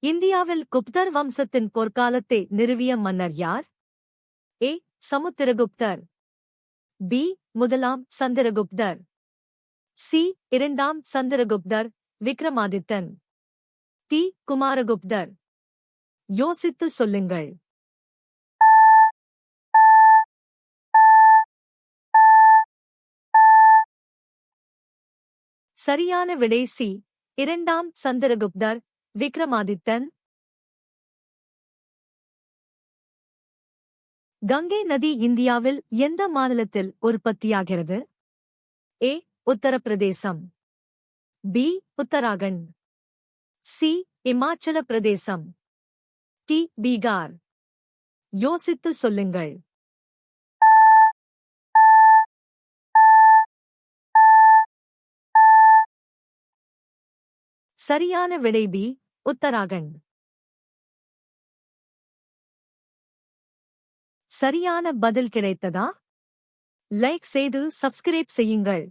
இந்தியாவில் குப்தர் வம்சத்தின் பொற்காலத்தை நிறுவிய மன்னர் யார்? ஏ. சமுத்திரகுப்தர். பி. முதலாம் சந்திரகுப்தர். சி. இரண்டாம் சந்திரகுப்தர் விக்ரமாதித்தன். டி. குமாரகுப்தர். யோசித்து சொல்லுங்கள். சரியான விடை சி. இரண்டாம் சந்திரகுப்தர் விக்ரமாதித்தன். கங்கை நதி இந்தியாவில் எந்த மாநிலத்தில் உற்பத்தியாகிறது? ஏ. உத்தரப்பிரதேசம். பி. உத்தராகண்ட். சி. இமாச்சல பிரதேசம். டி. பீகார். யோசித்து சொல்லுங்கள். சரியான விடை பி. உத்தராகண்ட். சரியான பதில் கிடைத்ததா? லைக் செய்து சப்ஸ்கிரைப் செய்யுங்கள்.